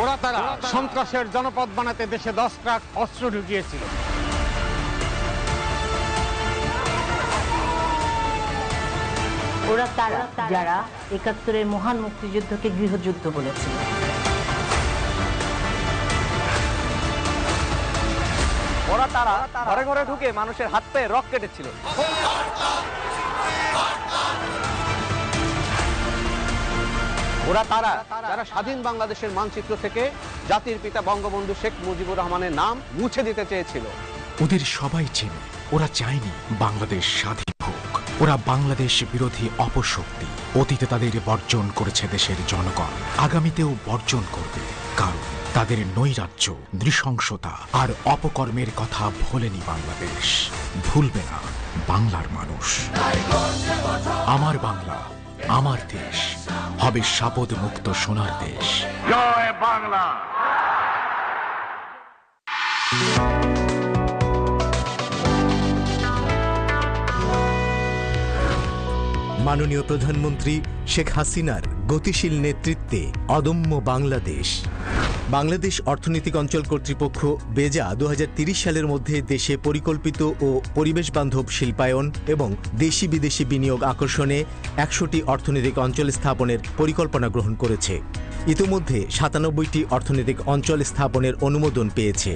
Speaker 11: ওরা তারা সন্ত্রাসের জনপদ বানাতে দেশে 10 ট্রাক অস্ত্র ঢুকিয়েছিল।
Speaker 13: ওরা তারা যারা ৭১-এর মহান মুক্তিযুদ্ধকে গৃহযুদ্ধ বলেছিল।
Speaker 14: ওরা তারা ঘরে ঘরে ঢুকে মানুষের হাত পায়ে রক কেটেছিল।
Speaker 12: ওরা তারা যারা স্বাধীন বাংলাদেশের মানচিত্র থেকে জাতির পিতা বঙ্গবন্ধু শেখ মুজিবুর রহমানের নাম মুছে দিতে চেয়েছিল।
Speaker 15: ওদের সবাই চেনে, ওরা চায়নি বাংলাদেশ স্বাধীন হোক। ওরা বাংলাদেশ বিরোধী অপশক্তি। অতীতে তাদের বর্জন করেছে দেশের জনগণ, আগামীতেও বর্জন করবে, কারণ তাদের নৈরাজ্য, নৃশংসতা আর অপকর্মের কথা ভোলেনি বাংলাদেশ, ভুলবে না বাংলার মানুষ। আমার বাংলা, আমার দেশ হবে শাপদ মুক্ত সোনার দেশ।
Speaker 9: জয় বাংলা।
Speaker 16: মাননীয় প্রধানমন্ত্রী শেখ হাসিনার গতিশীল নেতৃত্বে অদম্য বাংলাদেশ। বাংলাদেশ অর্থনৈতিক অঞ্চল কর্তৃপক্ষ বেজা ২০৩০ সালের মধ্যে দেশে পরিকল্পিত ও পরিবেশ বান্ধব শিল্পায়ন এবং দেশি বিদেশি বিনিয়োগ আকর্ষণে ১০০টি অর্থনৈতিক অঞ্চল স্থাপনের পরিকল্পনা গ্রহণ করেছে। ইতোমধ্যে ৯৭টি অর্থনৈতিক অঞ্চল স্থাপনের অনুমোদন পেয়েছে।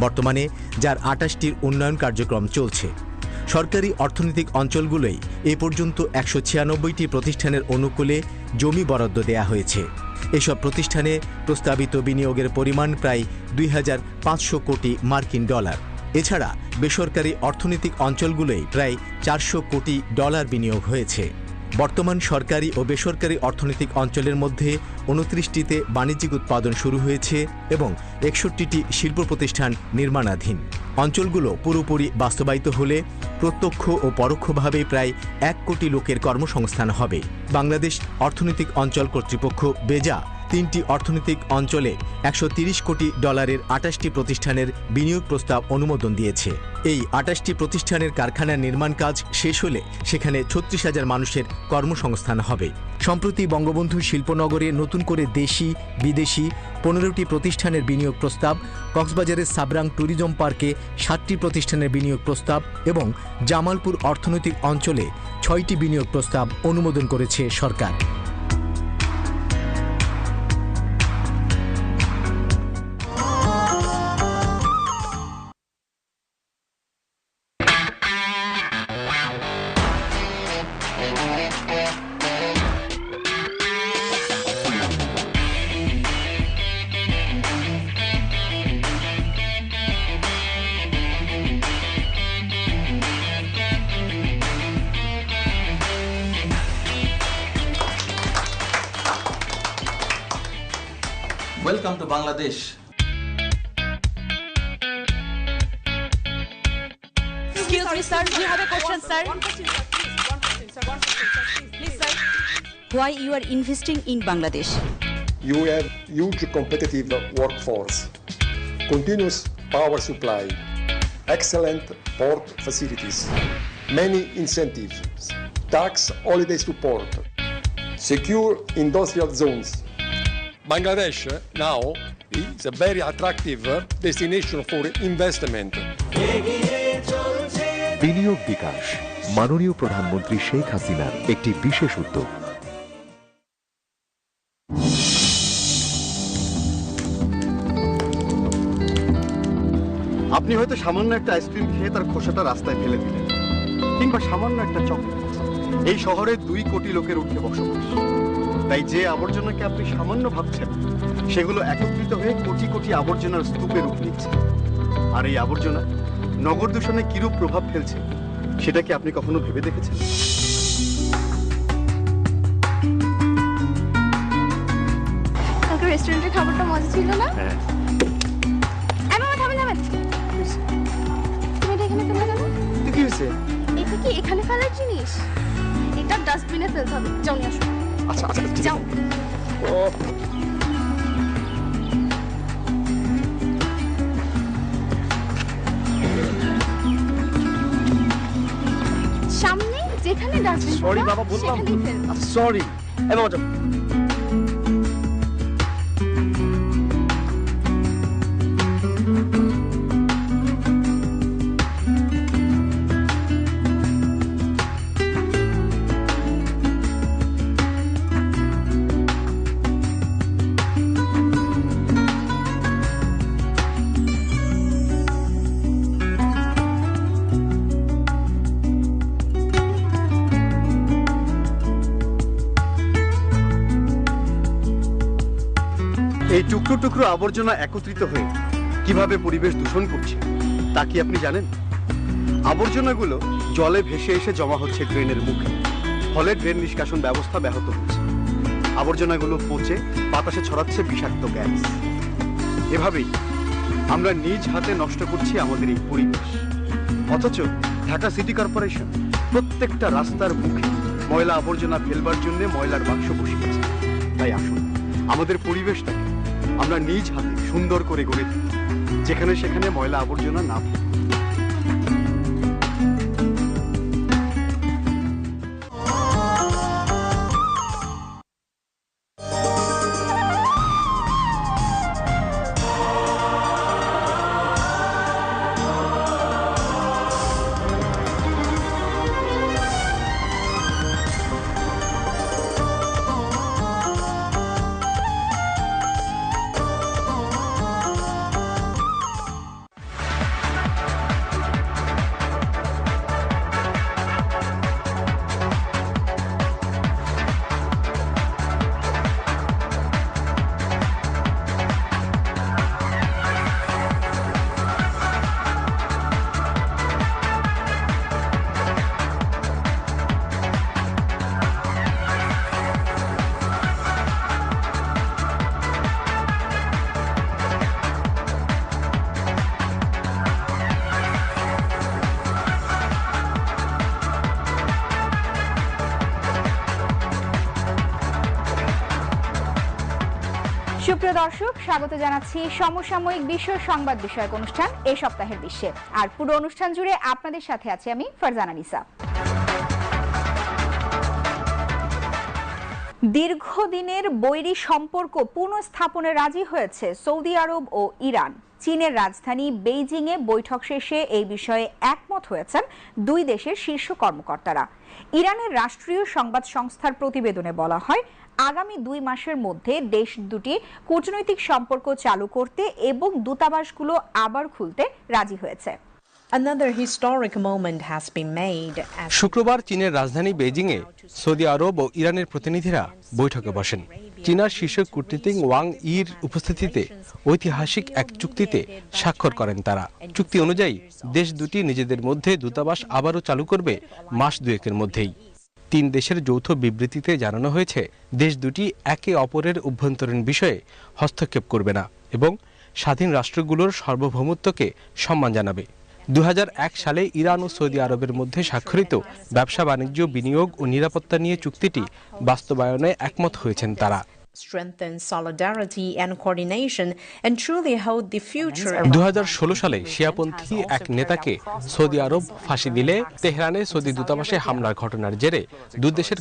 Speaker 16: বর্তমানে যার ২৮টির উন্নয়ন কার্যক্রম চলছে। সরকারি অর্থনৈতিক অঞ্চলগুলোই এ পর্যন্ত ১৯৬টি প্রতিষ্ঠানের অনুকূলে জমি বরাদ্দ দেয়া হয়েছে। এসব প্রতিষ্ঠানে প্রস্তাবিত বিনিয়োগের পরিমাণ প্রায় ২৫০০ কোটি মার্কিন ডলার। এছাড়া বেসরকারি অর্থনৈতিক অঞ্চলগুলোই প্রায় ৪০০ কোটি ডলার বিনিয়োগ হয়েছে। বর্তমান সরকারি ও বেসরকারি অর্থনৈতিক অঞ্চলের মধ্যে ২৯টিতে বাণিজ্যিক উৎপাদন শুরু হয়েছে এবং ৬১টি শিল্প প্রতিষ্ঠান নির্মাণাধীন। অঞ্চলগুলো পুরোপুরি বাস্তবায়িত হলে প্রত্যক্ষ ও পরোক্ষভাবে প্রায় ১ কোটি লোকের কর্মসংস্থান হবে। বাংলাদেশ অর্থনৈতিক অঞ্চল কর্তৃপক্ষ বেজা ৩টি অর্থনৈতিক অঞ্চলে ১৩০ কোটি ডলারের ২৮টি প্রতিষ্ঠানের বিনিয়োগ প্রস্তাব অনুমোদন দিয়েছে। এই ২৮টি প্রতিষ্ঠানের কারখানার নির্মাণ কাজ শেষ হলে সেখানে ৩৬,০০০ মানুষের কর্মসংস্থান হবে। সম্প্রতি বঙ্গবন্ধু শিল্পনগরে নতুন করে দেশি বিদেশি ১৫টি প্রতিষ্ঠানের বিনিয়োগ প্রস্তাব, কক্সবাজারের সাবরাং ট্যুরিজম পার্কে ৭টি প্রতিষ্ঠানের বিনিয়োগ প্রস্তাব এবং জামালপুর অর্থনৈতিক অঞ্চলে ৬টি বিনিয়োগ প্রস্তাব অনুমোদন করেছে সরকার।
Speaker 17: Welcome to Bangladesh.
Speaker 18: Excuse me, sir. We have a question, sir. Please, sir. Why you are investing in Bangladesh?
Speaker 19: You have huge competitive workforce, continuous power supply, excellent port facilities, many incentives, tax holiday support, secure industrial zones. Bangladesh now is a very attractive destination for investment.
Speaker 20: বিনিয়োগ বিকাশ মাননীয় প্রধানমন্ত্রী শেখ হাসিনার একটি বিশেষ উদ্যোগ।
Speaker 21: আপনি হয়তো সামান্য একটা আইসক্রিম খেয়ে তার খোসাটা রাস্তায় ফেলে দিলেন, কিংবা সামান্য একটা চকলেট। এই শহরে 2 কোটি লোকের উঠে বসবাস, তাই যে আবর্জনাকে আপনি সামান্য ভাবছেন সেগুলো একত্রিত হয়ে কোটি কোটি আবর্জনার স্তূপে রূপ নিচ্ছে। আর এই আবর্জনা নগর দূষণে কিরূপ প্রভাব ফেলছে সেটা কি আপনি কখনো ভেবে দেখেছেন?
Speaker 22: কালকে রেস্টুরেন্টের খাবারটা মজা ছিল না?
Speaker 21: হ্যাঁ।
Speaker 22: তুমি এটা এখানে ফেলে গেল?
Speaker 21: কি হয়েছে?
Speaker 22: এটা কি এখানে ফেলার জিনিস? এটা ডাস্টবিনে ফেলতে হবে। যাও নিয়ে আসো।
Speaker 21: আচ্ছা আচ্ছা
Speaker 22: যাও।
Speaker 21: ও
Speaker 22: সামনে যেখানে ডাস্টবিন।
Speaker 21: সরি বাবা, বললাম সরি। এই বাবা যাও। এই টুকরো টুকরো আবর্জনা একত্রিত হয়ে কিভাবে পরিবেশ দূষণ করছে তা কি আপনি জানেন? আবর্জনাগুলো জলে ভেসে এসে জমা হচ্ছে ড্রেনের মুখে, ফলে ড্রেন নিষ্কাশন ব্যবস্থা ব্যাহত হচ্ছে। আবর্জনাগুলো পচে বাতাসে ছড়াচ্ছে বিষাক্ত গ্যাস। এভাবেই আমরা নিজ হাতে নষ্ট করছি আমাদের এই পরিবেশ। অথচ ঢাকা সিটি কর্পোরেশন প্রত্যেকটা রাস্তার মুখে ময়লা আবর্জনা ফেলবার জন্য ময়লার বাক্স বসিয়েছে। তাই আসুন আমাদের পরিবেশটাকে আমরা নিজ হাতে সুন্দর করে গড়ে তুলি, যেখানে সেখানে ময়লা আবর্জনা না ফেলে।
Speaker 23: সুপ্রিয় দর্শক, স্বাগত জানাচ্ছি সমসাময়িক বিশ্ব সংবাদ বিষয়ক অনুষ্ঠান এই সপ্তাহের বিশ্বে। আর পুরো অনুষ্ঠান জুড়ে আপনাদের সাথে আছি আমি ফারজানা নিসা। দীর্ঘদিনের বৈরী সম্পর্ক পুনঃস্থাপনে রাজি হয়েছে সৌদি আরব ও ইরান। চীনের রাজধানী বেইজিংয়ে বৈঠক শেষে এই বিষয়ে একমত হয়েছেন দুই দেশের শীর্ষ কর্মকর্তারা। ইরানের রাষ্ট্রীয় সংবাদ সংস্থার প্রতিবেদনে বলা হয়, আগামী 2 মাসের মধ্যে দেশ দুটি কূটনৈতিক সম্পর্ক চালু করতে এবং দূতাবাসগুলো আবার খুলতে রাজি হয়েছে।
Speaker 12: শুক্রবার চীনের রাজধানী বেইজিংয়ে সৌদি আরব ও ইরানের প্রতিনিধিরা বৈঠকে বসেন। চীনার শীর্ষ কূটনীতিক ওয়াং ইর উপস্থিতিতে ঐতিহাসিক এক চুক্তিতে স্বাক্ষর করেন তারা। চুক্তি অনুযায়ী দেশ দুটি নিজেদের মধ্যে দূতাবাস আবারও চালু করবে মাস 2 মধ্যেই। 3 দেশের যৌথ বিবৃতিতে জানানো হয়েছে, দেশ দুটি একে অপরের অভ্যন্তরীণ বিষয়ে হস্তক্ষেপ করবে না এবং স্বাধীন রাষ্ট্রগুলোর সার্বভৌমত্বকে সম্মান জানাবে। 2001 সালে ইরান ও সৌদি আরবের মধ্যে স্বাক্ষরিত ব্যবসা বাণিজ্য, বিনিয়োগ ও নিরাপত্তা নিয়ে চুক্তিটি বাস্তবায়নে একমত হয়েছেন তারা।
Speaker 1: strengthen solidarity and coordination, and truly hold the future.
Speaker 12: 2016 সালে শিয়াপন্থী এক নেতাকে সৌদি আরব ফাঁসি দিলে তেহরানে সৌদি দূতাবাসে হামলার ঘটনার জেরে দুই দেশের